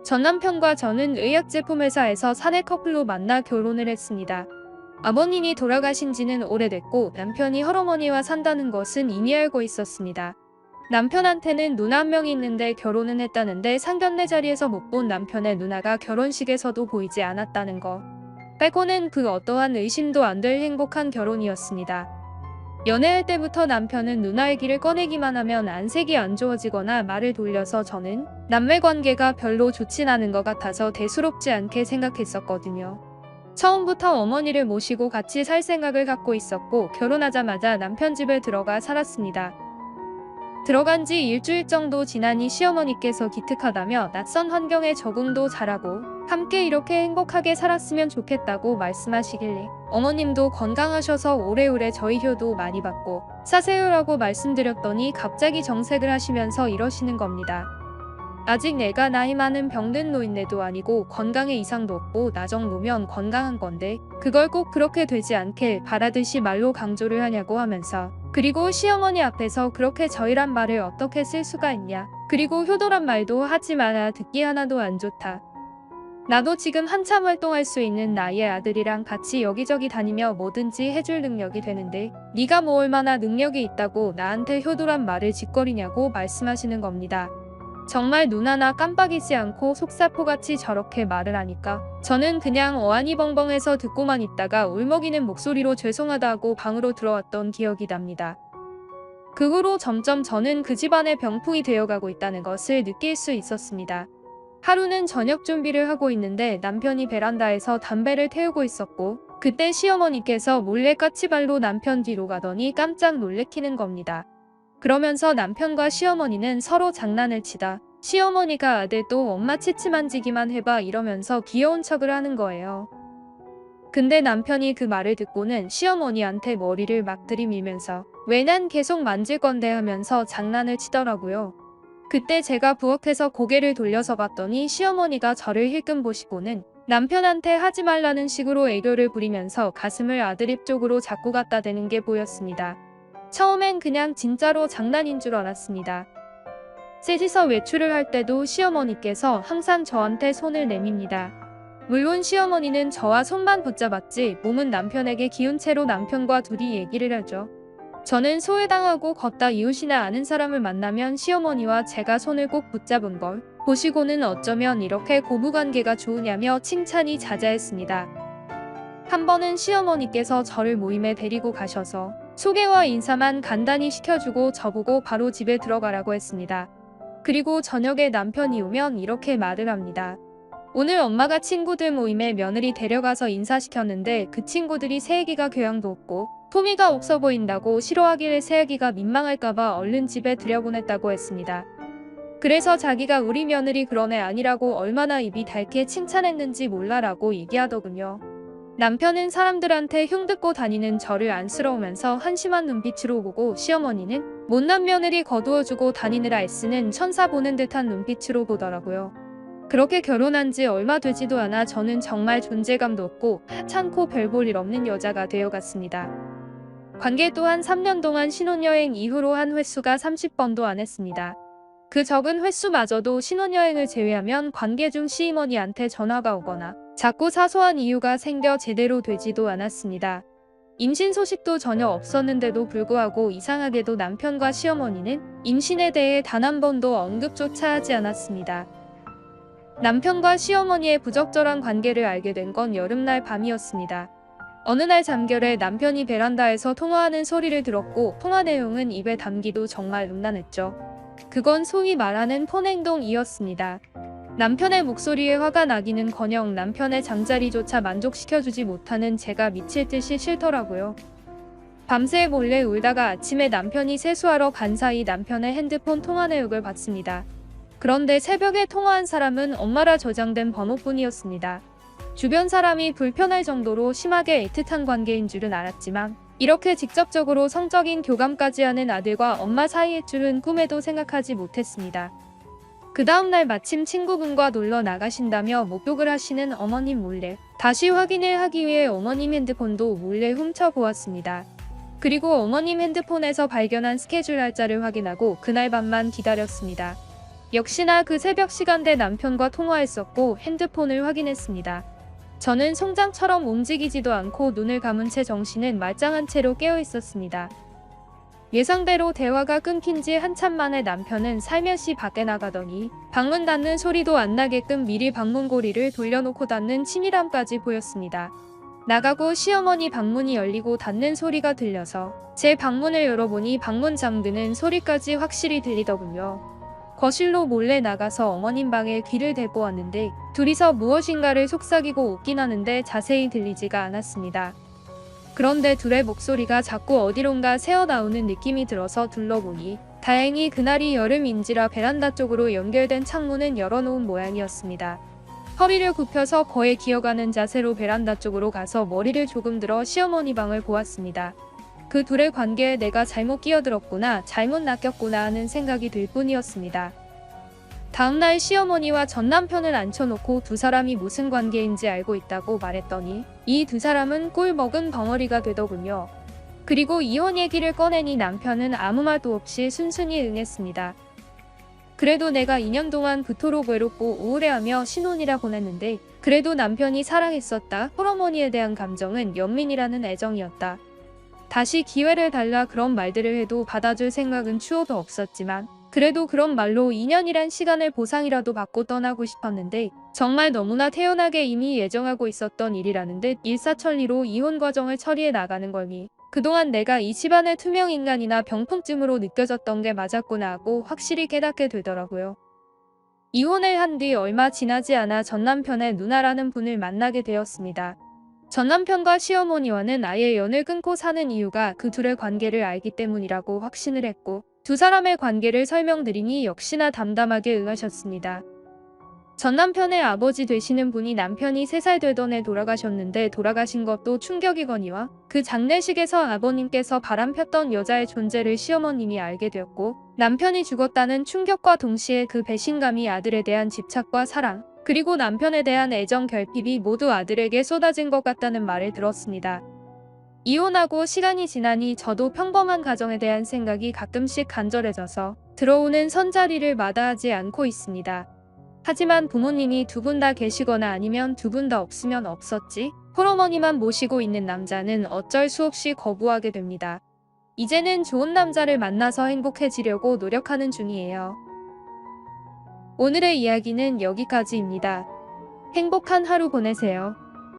전 남편과 저는 의약제품 회사에서 사내 커플로 만나 결혼을 했습니다. 아버님이 돌아가신 지는 오래됐고 남편이 할어머니와 산다는 것은 이미 알고 있었습니다. 남편한테는 누나 한 명이 있는데 결혼은 했다는데 상견례 자리에서 못 본 남편의 누나가 결혼식에서도 보이지 않았다는 거 빼고는 그 어떠한 의심도 안 될 행복한 결혼이었습니다. 연애할 때부터 남편은 누나 얘기를 꺼내기만 하면 안색이 안 좋아지거나 말을 돌려서 저는 남매 관계가 별로 좋진 않은 것 같아서 대수롭지 않게 생각했었거든요. 처음부터 어머니를 모시고 같이 살 생각을 갖고 있었고 결혼하자마자 남편 집에 들어가 살았습니다. 들어간 지 일주일 정도 지나니 시어머니께서 기특하다며 낯선 환경에 적응도 잘하고 함께 이렇게 행복하게 살았으면 좋겠다고 말씀하시길래 어머님도 건강하셔서 오래오래 저희 효도 많이 받고 사세요라고 말씀드렸더니 갑자기 정색을 하시면서 이러시는 겁니다. 아직 내가 나이 많은 병든 노인네도 아니고 건강에 이상도 없고 나 정도면 건강한 건데 그걸 꼭 그렇게 되지 않길 바라듯이 말로 강조를 하냐고 하면서 그리고 시어머니 앞에서 그렇게 저희란 말을 어떻게 쓸 수가 있냐. 그리고 효도란 말도 하지 마라. 듣기 하나도 안 좋다. 나도 지금 한참 활동할 수 있는 나이의 아들이랑 같이 여기저기 다니며 뭐든지 해줄 능력이 되는데 네가 뭐 얼마나 능력이 있다고 나한테 효도란 말을 짓거리냐고 말씀하시는 겁니다. 정말 눈 하나 깜빡이지 않고 속사포같이 저렇게 말을 하니까 저는 그냥 어안이 벙벙해서 듣고만 있다가 울먹이는 목소리로 죄송하다고 방으로 들어왔던 기억이 납니다. 그 후로 점점 저는 그 집안의 병풍이 되어가고 있다는 것을 느낄 수 있었습니다. 하루는 저녁 준비를 하고 있는데 남편이 베란다에서 담배를 태우고 있었고 그때 시어머니께서 몰래 까치발로 남편 뒤로 가더니 깜짝 놀래키는 겁니다. 그러면서 남편과 시어머니는 서로 장난을 치다 시어머니가 아들도 엄마 치치 만지기만 해봐 이러면서 귀여운 척을 하는 거예요. 근데 남편이 그 말을 듣고는 시어머니한테 머리를 막 들이밀면서 왜 난 계속 만질 건데 하면서 장난을 치더라고요. 그때 제가 부엌에서 고개를 돌려서 봤더니 시어머니가 저를 힐끔 보시고는 남편한테 하지 말라는 식으로 애교를 부리면서 가슴을 아들 입 쪽으로 자꾸 갖다 대는 게 보였습니다. 처음엔 그냥 진짜로 장난인 줄 알았습니다. 셋이서 외출을 할 때도 시어머니께서 항상 저한테 손을 내밉니다. 물론 시어머니는 저와 손만 붙잡았지 몸은 남편에게 기운 채로 남편과 둘이 얘기를 하죠. 저는 소외당하고 걷다 이웃이나 아는 사람을 만나면 시어머니와 제가 손을 꼭 붙잡은 걸 보시고는 어쩌면 이렇게 고부관계가 좋으냐며 칭찬이 자자했습니다. 한 번은 시어머니께서 저를 모임에 데리고 가셔서 소개와 인사만 간단히 시켜주고 저보고 바로 집에 들어가라고 했습니다. 그리고 저녁에 남편이 오면 이렇게 말을 합니다. 오늘 엄마가 친구들 모임에 며느리 데려가서 인사시켰는데 그 친구들이 새애기가 교양도 없고 토미가 없어 보인다고 싫어하길래 새애기가 민망할까봐 얼른 집에 들여보냈다고 했습니다. 그래서 자기가 우리 며느리 그런 애 아니라고 얼마나 입이 닳게 칭찬했는지 몰라라고 얘기하더군요. 남편은 사람들한테 흉듣고 다니는 저를 안쓰러우면서 한심한 눈빛으로 보고 시어머니는 못난 며느리 거두어주고 다니느라 애쓰는 천사 보는 듯한 눈빛으로 보더라고요. 그렇게 결혼한 지 얼마 되지도 않아 저는 정말 존재감도 없고 하찮고 별 볼 일 없는 여자가 되어갔습니다. 관계 또한 3년 동안 신혼여행 이후로 한 횟수가 30번도 안 했습니다. 그 적은 횟수마저도 신혼여행을 제외하면 관계 중 시어머니한테 전화가 오거나 자꾸 사소한 이유가 생겨 제대로 되지도 않았습니다. 임신 소식도 전혀 없었는데도 불구하고 이상하게도 남편과 시어머니는 임신에 대해 단 한 번도 언급조차 하지 않았습니다. 남편과 시어머니의 부적절한 관계를 알게 된 건 여름날 밤이었습니다. 어느 날 잠결에 남편이 베란다에서 통화하는 소리를 들었고 통화 내용은 입에 담기도 정말 음란했죠. 그건 소위 말하는 폰행동이었습니다. 남편의 목소리에 화가 나기는커녕 남편의 잠자리조차 만족시켜주지 못하는 제가 미칠 듯이 싫더라고요. 밤새 몰래 울다가 아침에 남편이 세수하러 간 사이 남편의 핸드폰 통화 내역을 봤습니다. 그런데 새벽에 통화한 사람은 엄마라 저장된 번호뿐이었습니다. 주변 사람이 불편할 정도로 심하게 애틋한 관계인 줄은 알았지만 이렇게 직접적으로 성적인 교감까지 하는 아들과 엄마 사이일 줄은 꿈에도 생각하지 못했습니다. 그 다음날 마침 친구분과 놀러 나가신다며 목욕을 하시는 어머님 몰래 다시 확인을 하기 위해 어머님 핸드폰도 몰래 훔쳐보았습니다. 그리고 어머님 핸드폰에서 발견한 스케줄 날짜를 확인하고 그날 밤만 기다렸습니다. 역시나 그 새벽 시간대 남편과 통화했었고 핸드폰을 확인했습니다. 저는 송장처럼 움직이지도 않고 눈을 감은 채 정신은 말짱한 채로 깨어 있었습니다. 예상대로 대화가 끊긴 지 한참 만에 남편은 살며시 밖에 나가더니 방문 닫는 소리도 안 나게끔 미리 방문고리를 돌려놓고 닫는 치밀함까지 보였습니다. 나가고 시어머니 방문이 열리고 닫는 소리가 들려서 제 방문을 열어보니 방문 잠그는 소리까지 확실히 들리더군요. 거실로 몰래 나가서 어머님 방에 귀를 대고 왔는데 둘이서 무엇인가를 속삭이고 웃긴 하는데 자세히 들리지가 않았습니다. 그런데 둘의 목소리가 자꾸 어디론가 새어나오는 느낌이 들어서 둘러보니 다행히 그날이 여름인지라 베란다 쪽으로 연결된 창문은 열어놓은 모양이었습니다. 허리를 굽혀서 거에 기어가는 자세로 베란다 쪽으로 가서 머리를 조금 들어 시어머니 방을 보았습니다. 그 둘의 관계에 내가 잘못 끼어들었구나, 잘못 낚였구나 하는 생각이 들 뿐이었습니다. 다음날 시어머니와 전 남편을 앉혀놓고 두 사람이 무슨 관계인지 알고 있다고 말했더니 이 두 사람은 꿀 먹은 덩어리가 되더군요. 그리고 이혼 얘기를 꺼내니 남편은 아무 말도 없이 순순히 응했습니다. 그래도 내가 2년 동안 그토록 외롭고 우울해하며 신혼이라 보냈는데 그래도 남편이 사랑했었다. 홀어머니에 대한 감정은 연민이라는 애정이었다. 다시 기회를 달라 그런 말들을 해도 받아줄 생각은 추호도 없었지만 그래도 그런 말로 2년이란 시간을 보상이라도 받고 떠나고 싶었는데 정말 너무나 태연하게 이미 예정하고 있었던 일이라는 듯 일사천리로 이혼 과정을 처리해 나가는 거니 그동안 내가 이 집안의 투명인간이나 병풍쯤으로 느껴졌던 게 맞았구나 하고 확실히 깨닫게 되더라고요. 이혼을 한 뒤 얼마 지나지 않아 전남편의 누나라는 분을 만나게 되었습니다. 전남편과 시어머니와는 아예 연을 끊고 사는 이유가 그 둘의 관계를 알기 때문이라고 확신을 했고 두 사람의 관계를 설명드리니 역시나 담담하게 응하셨습니다. 전남편의 아버지 되시는 분이 남편이 3살 되던 해 돌아가셨는데 돌아가신 것도 충격이거니와 그 장례식에서 아버님께서 바람폈던 여자의 존재를 시어머님이 알게 되었고 남편이 죽었다는 충격과 동시에 그 배신감이 아들에 대한 집착과 사랑 그리고 남편에 대한 애정 결핍이 모두 아들에게 쏟아진 것 같다는 말을 들었습니다. 이혼하고 시간이 지나니 저도 평범한 가정에 대한 생각이 가끔씩 간절해져서 들어오는 선자리를 마다하지 않고 있습니다. 하지만 부모님이 두 분 다 계시거나 아니면 두 분 다 없으면 없었지 홀어머니만 모시고 있는 남자는 어쩔 수 없이 거부하게 됩니다. 이제는 좋은 남자를 만나서 행복해지려고 노력하는 중이에요. 오늘의 이야기는 여기까지입니다. 행복한 하루 보내세요.